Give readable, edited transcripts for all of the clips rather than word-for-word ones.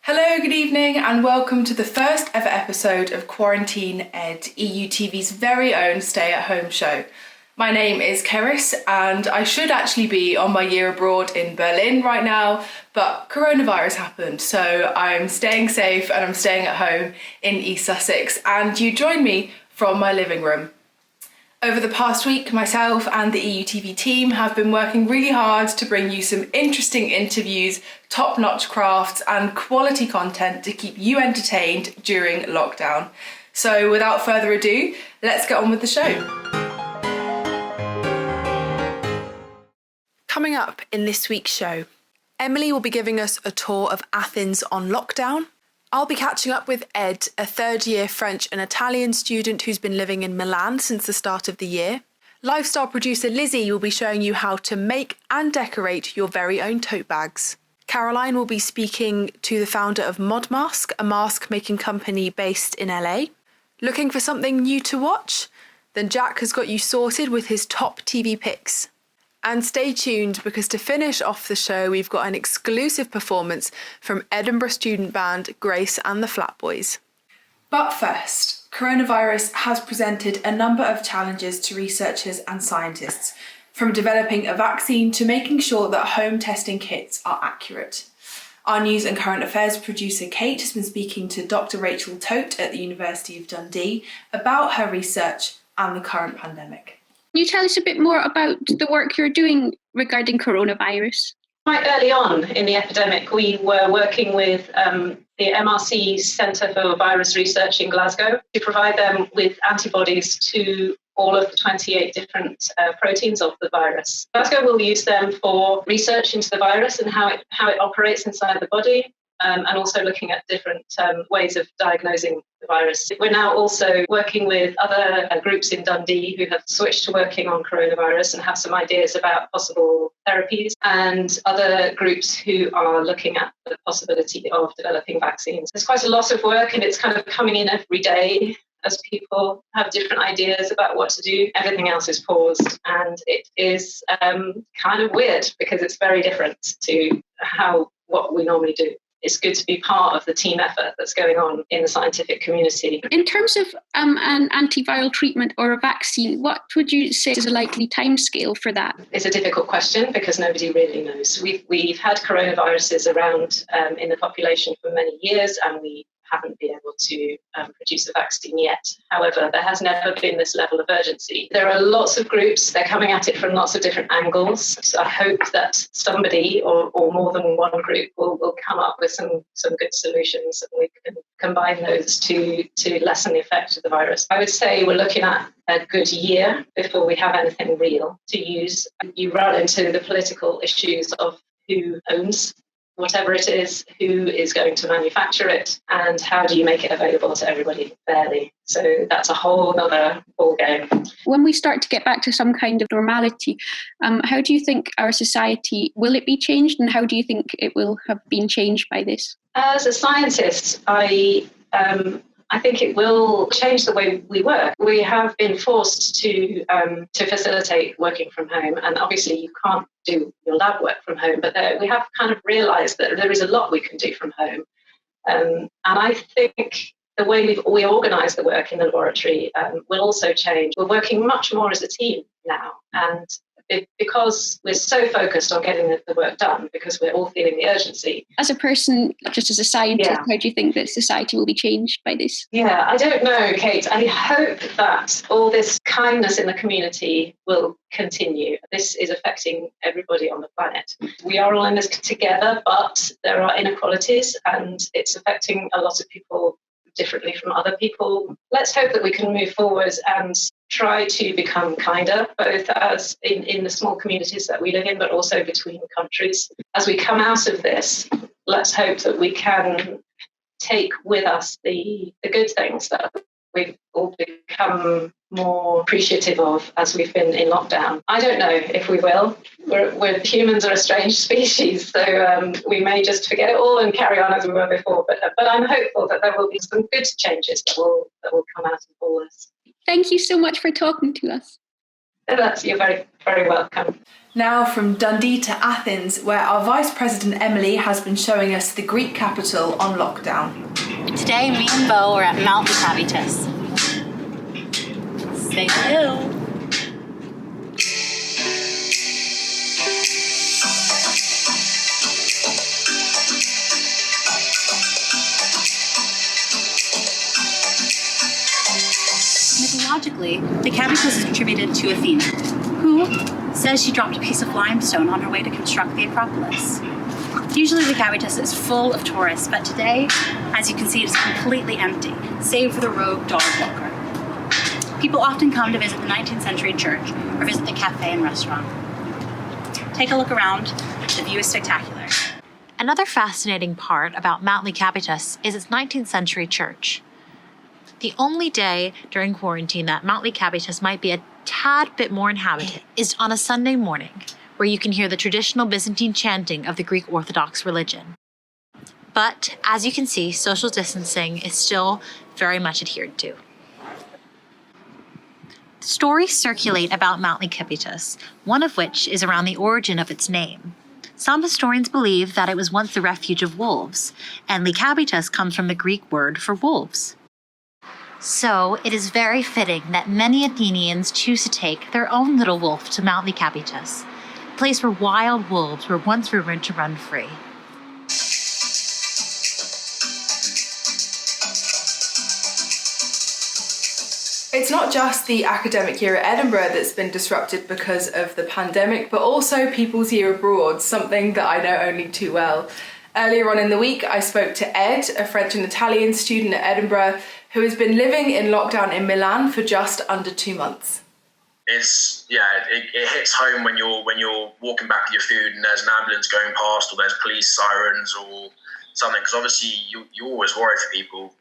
Hello, good evening, and welcome to the first ever episode of QuarantinED, EUTV's very own stay-at-home show. My name is Cerys, and I should actually be on my year abroad in Berlin right now, but coronavirus happened, so I'm staying safe and I'm staying at home in East Sussex, and you join me from my living room. Over the past week, myself and the EUTV team have been working really hard to bring you some interesting interviews, top-notch crafts and quality content to keep you entertained during lockdown. So without further ado, let's get on with the show. Coming up in this week's show, Emily will be giving us a tour of Athens on lockdown. I'll be catching up with Ed, a third-year French and Italian student who's been living in Milan since the start of the year. Lifestyle producer Lizzy will be showing you how to make and decorate your very own tote bags. Caroline will be speaking to the founder of ModMask, a mask-making company based in LA. Looking for something new to watch? Then Jack has got you sorted with his top TV picks. And stay tuned, because to finish off the show, we've got an exclusive performance from Edinburgh student band Grace and the Flatboys. But first, coronavirus has presented a number of challenges to researchers and scientists, from developing a vaccine to making sure that home testing kits are accurate. Our news and current affairs producer Kate has been speaking to Dr. Rachel Tote at the University of Dundee about her research and the current pandemic. Can you tell us a bit more about the work you're doing regarding coronavirus? Quite early on in the epidemic, we were working with the MRC Centre for Virus Research in Glasgow to provide them with antibodies to all of the 28 different proteins of the virus. Glasgow will use them for research into the virus and how it operates inside the body. And also looking at different ways of diagnosing the virus. We're now also working with other groups in Dundee who have switched to working on coronavirus and have some ideas about possible therapies, and other groups who are looking at the possibility of developing vaccines. There's quite a lot of work, and it's kind of coming in every day as people have different ideas about what to do. Everything else is paused, and it is kind of weird because it's very different to what we normally do. It's good to be part of the team effort that's going on in the scientific community. In terms of an antiviral treatment or a vaccine, what would you say is a likely timescale for that? It's a difficult question because nobody really knows. We've had coronaviruses around in the population for many years, and we haven't been able to produce a vaccine yet. However, there has never been this level of urgency. There are lots of groups, they're coming at it from lots of different angles. So I hope that somebody or more than one group will come up with some good solutions, and we can combine those to lessen the effect of the virus. I would say we're looking at a good year before we have anything real to use. You run into the political issues of who owns whatever it is, who is going to manufacture it, and how do you make it available to everybody fairly. So that's a whole other ballgame. When we start to get back to some kind of normality, how do you think our society, will it be changed, and how do you think it will have been changed by this? As a scientist, I think it will change the way we work. We have been forced to facilitate working from home, and obviously you can't do your lab work from home, but we have kind of realised that there is a lot we can do from home. And I think the way we organise the work in the laboratory will also change. We're working much more as a team now, and because we're so focused on getting the work done, because we're all feeling the urgency. As a person, just as a scientist, How do you think that society will be changed by this? Yeah, I don't know, Kate. I hope that all this kindness in the community will continue. This is affecting everybody on the planet. We are all in this together, but there are inequalities, and it's affecting a lot of people differently from other people. Let's hope that we can move forward and try to become kinder, both as in the small communities that we live in, but also between countries. As we come out of this, let's hope that we can take with us the good things that we've all become more appreciative of as we've been in lockdown. I don't know if we will. Humans are a strange species, so we may just forget it all and carry on as we were before. But I'm hopeful that there will be some good changes that will come out of all this. Thank you so much for talking to us. You're very, very welcome. Now from Dundee to Athens, where our Vice President Emily has been showing us the Greek capital on lockdown. Today, me and Beau are at Mount Lycavitas. Say hello. Mythologically, Lycavitas is attributed to Athena, who says she dropped a piece of limestone on her way to construct the Acropolis. Usually Lycavitas is full of tourists, but today, as you can see, it's completely empty, save for the rogue dog walker. People often come to visit the 19th century church or visit the cafe and restaurant. Take a look around. The view is spectacular. Another fascinating part about Mount Lycavitas is its 19th century church. The only day during quarantine that Mount Lycavitas might be a tad bit more inhabited is on a Sunday morning, where you can hear the traditional Byzantine chanting of the Greek Orthodox religion. But, as you can see, social distancing is still very much adhered to. Stories circulate about Mount Lycavitas, one of which is around the origin of its name. Some historians believe that it was once the refuge of wolves, and Lycavitas comes from the Greek word for wolves. So, it is very fitting that many Athenians choose to take their own little wolf to Mount Lycavitas, a place where wild wolves were once rumored to run free. It's not just the academic year at Edinburgh that's been disrupted because of the pandemic, but also people's year abroad, something that I know only too well. Earlier on in the week, I spoke to Ed, a French and Italian student at Edinburgh, who has been living in lockdown in Milan for just under 2 months. It hits home when you're walking back to your food and there's an ambulance going past or there's police sirens or something, because obviously you always worry for people.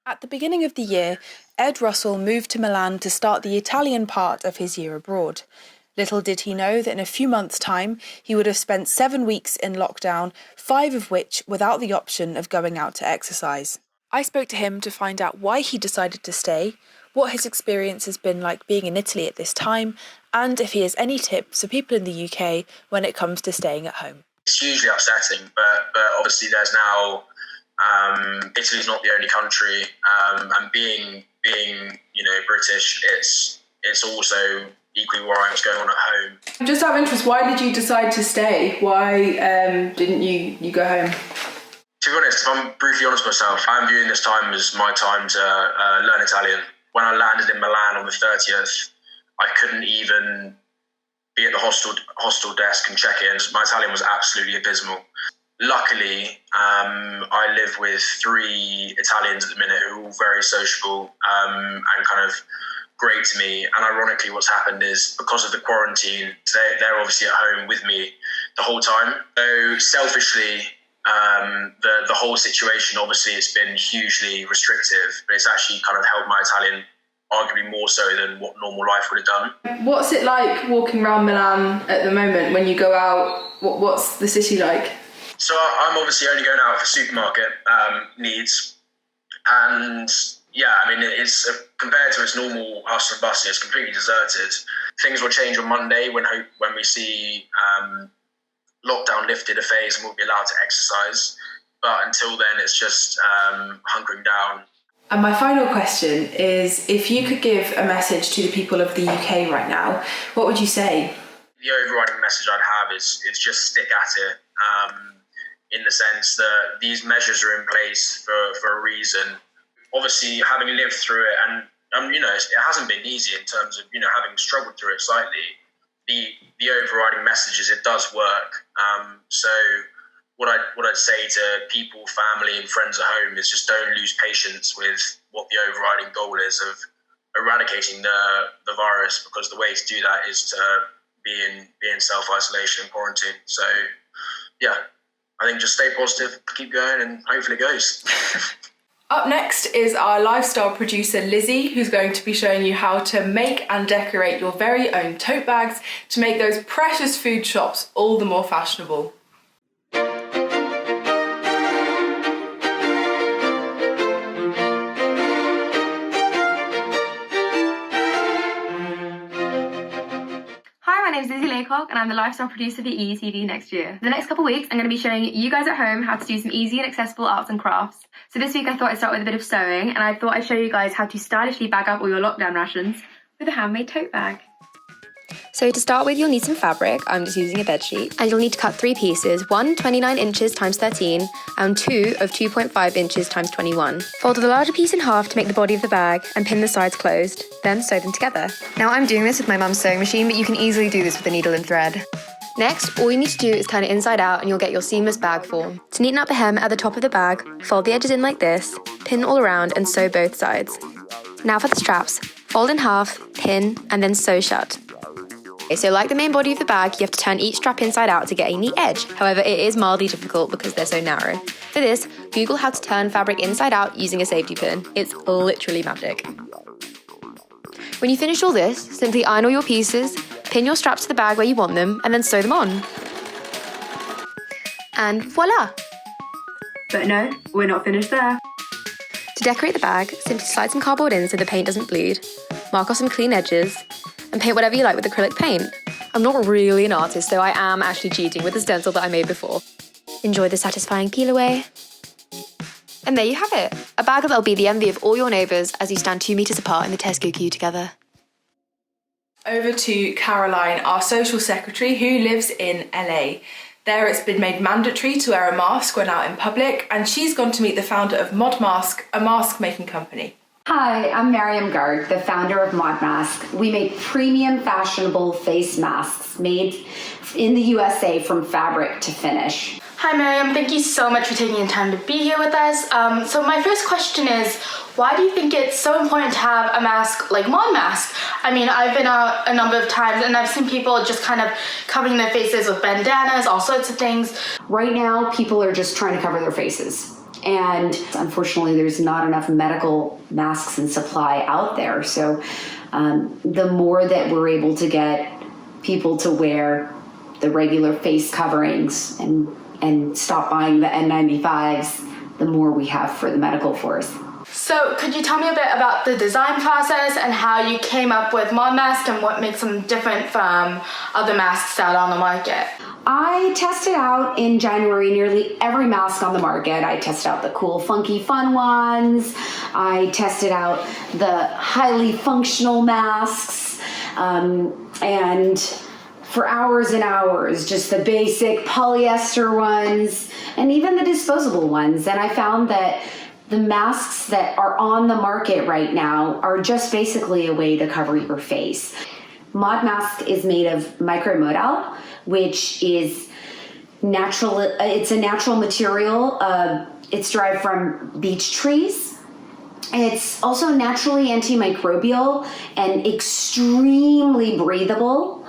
At the beginning of the year, Ed Russell moved to Milan to start the Italian part of his year abroad. Little did he know that in a few months' time, he would have spent 7 weeks in lockdown, 5 of which without the option of going out to exercise. I spoke to him to find out why he decided to stay, what his experience has been like being in Italy at this time, and if he has any tips for people in the UK when it comes to staying at home. It's hugely upsetting, but obviously there's now Italy's not the only country, and being British, it's also equally worrying what's going on at home. Just out of interest, why did you decide to stay? Why didn't you go home? To be honest, if I'm brutally honest with myself, I'm viewing this time as my time to learn Italian. When I landed in Milan on the 30th, I couldn't even be at the hostel desk and check in. My Italian was absolutely abysmal. Luckily, I live with 3 Italians at the minute who are all very sociable and kind of great to me. And ironically, what's happened is because of the quarantine, they're obviously at home with me the whole time. So selfishly, the whole situation, obviously it's been hugely restrictive, but it's actually kind of helped my Italian arguably more so than what normal life would have done. What's it like walking around Milan at the moment when you go out? What's the city like? So I'm obviously only going out for supermarket needs, and it's compared to its normal hustle and bustle, it's completely deserted. Things will change on Monday when we see lockdown lifted a phase and we'll be allowed to exercise. But until then, it's just hunkering down. And my final question is, if you could give a message to the people of the UK right now, what would you say? The overriding message I'd have is just stick at it, in the sense that these measures are in place for a reason. Obviously, having lived through it, and it hasn't been easy in terms of having struggled through it slightly. The overriding message is it does work. So what I'd say to people, family, and friends at home is just don't lose patience with what the overriding goal is of eradicating the virus, because the way to do that is to be in self-isolation and quarantine. So yeah, I think just stay positive, keep going, and hopefully it goes. Up next is our lifestyle producer Lizzy, who's going to be showing you how to make and decorate your very own tote bags to make those precious food shops all the more fashionable. name is Lizzy Laycock and I'm the lifestyle producer for EUTV next year. The next couple of weeks, I'm going to be showing you guys at home how to do some easy and accessible arts and crafts. So this week I thought I'd start with a bit of sewing, and I thought I'd show you guys how to stylishly bag up all your lockdown rations with a handmade tote bag. So to start with, you'll need some fabric. I'm just using a bedsheet. And you'll need to cut 3 pieces, one 29 inches times 13 and 2 of 2.5 inches times 21. Fold the larger piece in half to make the body of the bag and pin the sides closed, then sew them together. Now I'm doing this with my mum's sewing machine, but you can easily do this with a needle and thread. Next, all you need to do is turn it inside out and you'll get your seamless bag form. To neaten up the hem at the top of the bag, fold the edges in like this, pin all around and sew both sides. Now for the straps, fold in half, pin, and then sew shut. Okay, so like the main body of the bag, you have to turn each strap inside out to get a neat edge. However, it is mildly difficult because they're so narrow. For this, Google how to turn fabric inside out using a safety pin. It's literally magic. When you finish all this, simply iron all your pieces, pin your straps to the bag where you want them, and then sew them on. And voila! But no, we're not finished there. To decorate the bag, simply slide some cardboard in so the paint doesn't bleed, mark off some clean edges, and paint whatever you like with acrylic paint. I'm not really an artist, so I am actually cheating with the stencil that I made before. Enjoy the satisfying peel away. And there you have it, a bag that'll be the envy of all your neighbours as you stand 2 metres apart in the Tesco queue together. Over to Caroline, our social secretary, who lives in LA. There it's been made mandatory to wear a mask when out in public, and she's gone to meet the founder of ModMask, a mask making company. Hi, I'm Mariam Gard, the founder of ModMask. We make premium fashionable face masks made in the USA from fabric to finish. Hi Mariam, thank you so much for taking the time to be here with us. So my first question is, why do you think it's so important to have a mask like ModMask? I mean, I've been out a number of times and I've seen people just kind of covering their faces with bandanas, all sorts of things. Right now, people are just trying to cover their faces. And unfortunately, there's not enough medical masks in supply out there. So the more that we're able to get people to wear the regular face coverings and stop buying the N95s, the more we have for the medical force. So could you tell me a bit about the design process and how you came up with ModMask and what makes them different from other masks out on the market? I tested out in January nearly every mask on the market. I tested out the cool, funky, fun ones. I tested out the highly functional masks. And for hours and hours, just the basic polyester ones and even the disposable ones. And I found that the masks that are on the market right now are just basically a way to cover your face. ModMask is made of micromodal, which is natural. It's a natural material. It's derived from beech trees. It's also naturally antimicrobial and extremely breathable.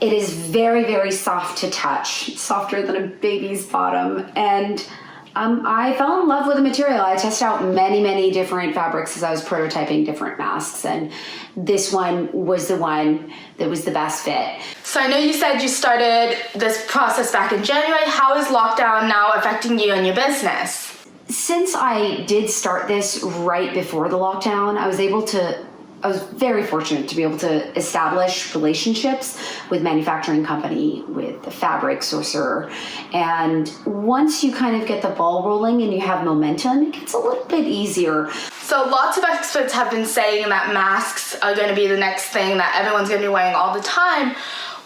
It is very, very soft to touch, softer than a baby's bottom. And I fell in love with the material. I tested out many, many different fabrics as I was prototyping different masks, and this one was the one that was the best fit. So I know you said you started this process back in January. How is lockdown now affecting you and your business? Since I did start this right before the lockdown, I was very fortunate to be able to establish relationships with manufacturing company, with the fabric sourcer. And once you kind of get the ball rolling and you have momentum, it gets a little bit easier. So lots of experts have been saying that masks are going to be the next thing that everyone's going to be wearing all the time.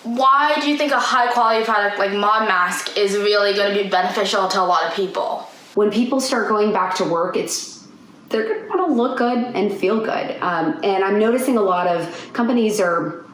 Why do you think a high quality product like ModMask is really going to be beneficial to a lot of people? When people start going back to work, they're going to want to look good and feel good. And I'm noticing a lot of companies are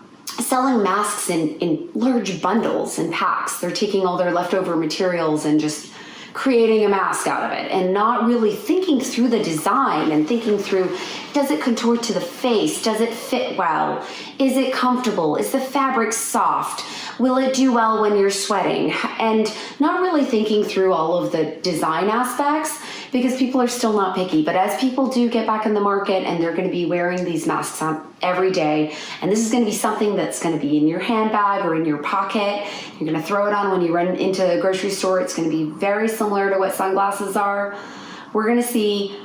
selling masks in large bundles and packs. They're taking all their leftover materials and just creating a mask out of it and not really thinking through the design and thinking through, does it contour to the face? Does it fit well? Is it comfortable? Is the fabric soft? Will it do well when you're sweating? And not really thinking through all of the design aspects, because people are still not picky. But as people do get back in the market and they're going to be wearing these masks on every day, and this is going to be something that's going to be in your handbag or in your pocket, you're going to throw it on when you run into the grocery store. It's going to be very similar to what sunglasses are. We're going to see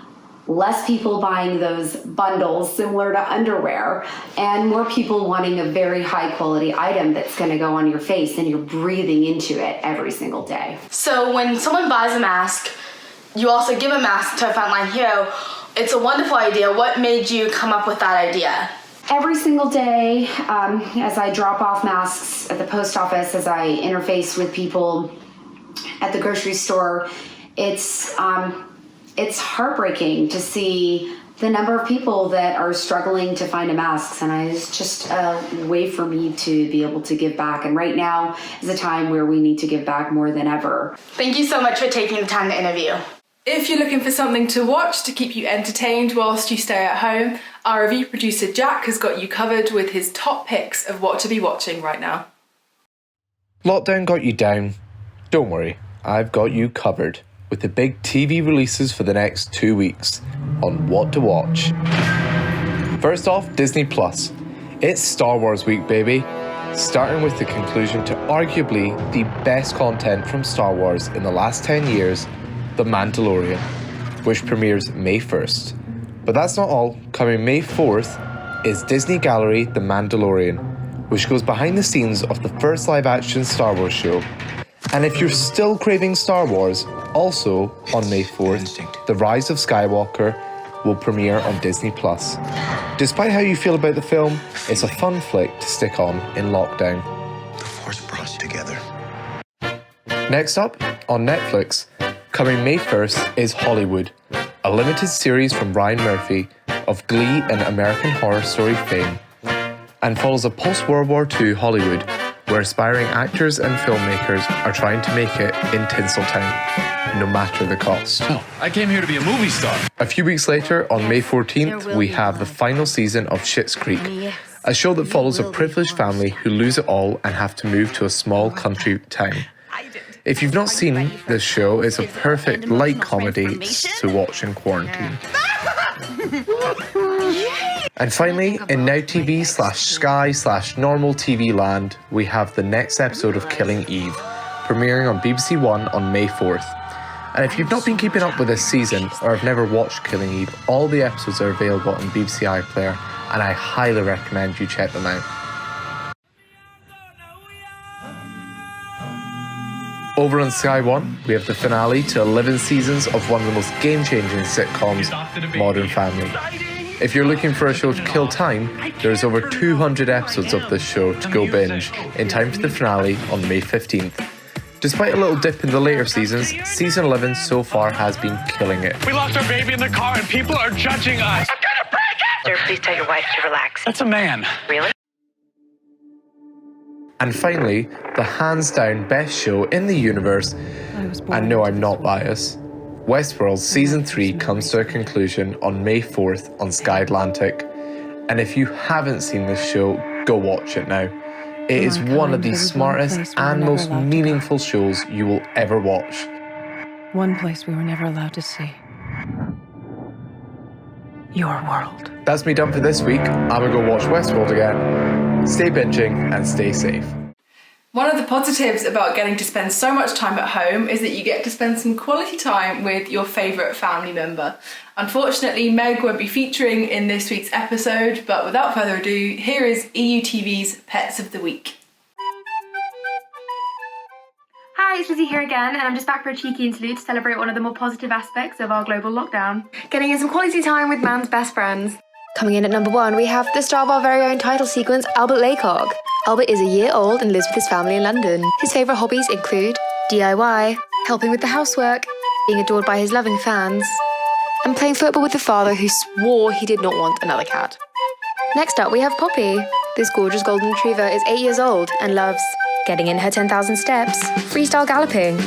less people buying those bundles similar to underwear, and more people wanting a very high quality item that's going to go on your face and you're breathing into it every single day. So when someone buys a mask, you also give a mask to a frontline hero. It's a wonderful idea. What made you come up with that idea? Every single day, as I drop off masks at the post office, as I interface with people at the grocery store, it's heartbreaking to see the number of people that are struggling to find a mask, and it's just a way for me to be able to give back. And right now is a time where we need to give back more than ever. Thank you so much for taking the time to interview. If you're looking for something to watch to keep you entertained whilst you stay at home, our review producer Jack has got you covered with his top picks of what to be watching right now. Lockdown got you down? Don't worry, I've got you covered with the big TV releases for the next 2 weeks on what to watch. First off, Disney Plus. It's Star Wars week, baby. Starting with the conclusion to arguably the best content from Star Wars in the last 10 years, The Mandalorian, which premieres May 1st. But that's not all. Coming May 4th is Disney Gallery The Mandalorian, which goes behind the scenes of the first live-action Star Wars show. And if you're still craving Star Wars, also on May 4th, The Rise of Skywalker will premiere on Disney+. Despite how you feel about the film, it's a fun flick to stick on in lockdown. The Force brought us together. Next up, on Netflix, coming May 1st is Hollywood, a limited series from Ryan Murphy of Glee and American Horror Story fame, and follows a post-World War II Hollywood where aspiring actors and filmmakers are trying to make it in Tinseltown, no matter the cost. Oh, I came here to be a movie star. A few weeks later, on May 14th, we have the final season of Schitt's Creek, a show that follows a privileged family who lose it all and have to move to a small country town. If you've not seen this show, it's a perfect light comedy to watch in quarantine. And finally, in Now TV /Sky/Normal TV land, we have the next episode of Killing Eve, premiering on BBC One on May 4th. And if you've not been keeping up with this season, or have never watched Killing Eve, all the episodes are available on BBC iPlayer, and I highly recommend you check them out. Over on Sky One, we have the finale to 11 seasons of one of the most game-changing sitcoms, Modern Family. If you're looking for a show to kill time, there's over 200 episodes of this show to go binge in time for the finale on May 15th. Despite a little dip in the later seasons, season 11 so far has been killing it. We lost our baby in the car and people are judging us. I'm gonna break it! Sir, please tell your wife to relax. That's a man. Really? And finally, the hands-down best show in the universe, and no, I'm not biased, Westworld Season 3 comes to a conclusion on May 4th on Sky Atlantic. And if you haven't seen this show, go watch it now. It is one of the smartest and most meaningful shows you will ever watch. One place we were never allowed to see. Your world. That's me done for this week. I'm gonna go watch Westworld again. Stay binging and stay safe. One of the positives about getting to spend so much time at home is that you get to spend some quality time with your favourite family member. Unfortunately, Meg won't be featuring in this week's episode, but without further ado, here is EUTV's Pets of the Week. Hi, it's Lizzy here again, and I'm just back for a cheeky interlude to celebrate one of the more positive aspects of our global lockdown. Getting in some quality time with man's best friends. Coming in at number 1, we have the star of our very own title sequence, Albert Laycock. Albert is a year old and lives with his family in London. His favourite hobbies include DIY, helping with the housework, being adored by his loving fans, and playing football with the father who swore he did not want another cat. Next up, we have Poppy. This gorgeous golden retriever is 8 years old and loves getting in her 10,000 steps, freestyle galloping,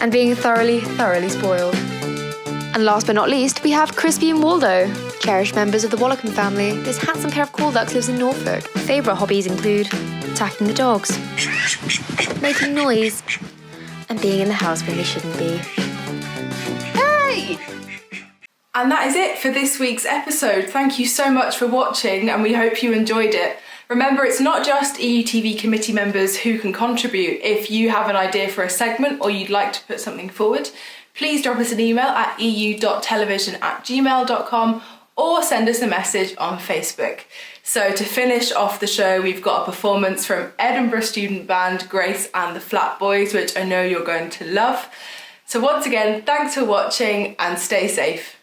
and being thoroughly spoiled. And last but not least, we have Crispy and Waldo, cherished members of the Wallacombe family. This handsome pair of call ducks lives in Norfolk. Favourite hobbies include attacking the dogs, making noise, and being in the house when they shouldn't be. Hey! And that is it for this week's episode. Thank you so much for watching, and we hope you enjoyed it. Remember, it's not just EUTV committee members who can contribute. If you have an idea for a segment or you'd like to put something forward, please drop us an email at eu.television@gmail.com or send us a message on Facebook. So to finish off the show, we've got a performance from Edinburgh student band Grace and the Flat Boys, which I know you're going to love. So once again, thanks for watching and stay safe.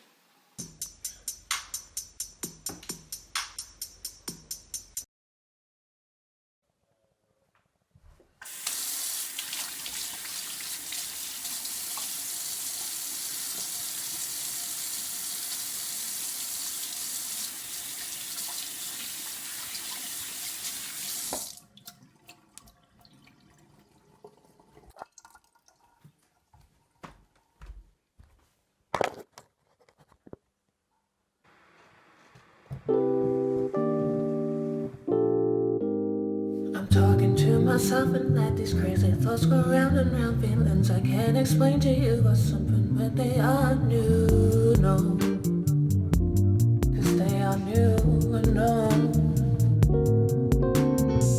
Talking to myself and let these crazy thoughts go round and round. Feelings I can't explain to you or something, but they are new, no. Cause they are new and no.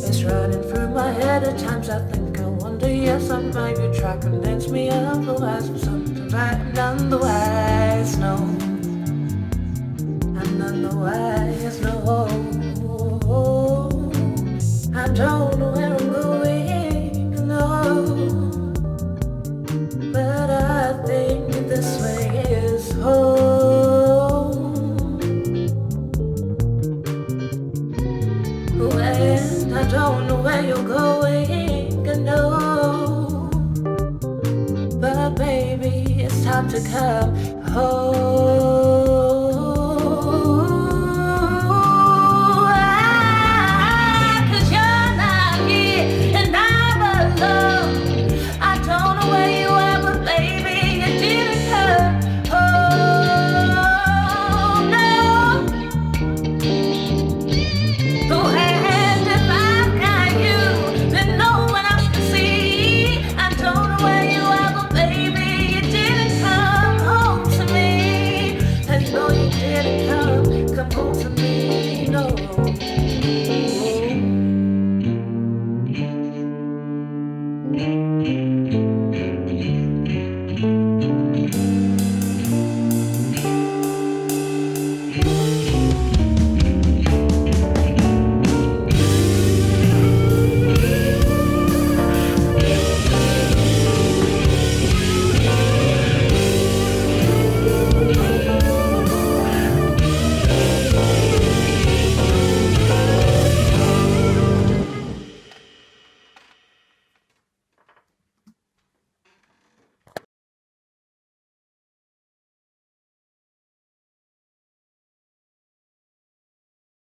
It's running through my head at times. I think I wonder, yes, I might be trying to convince me otherwise. But sometimes I am none the wise, no.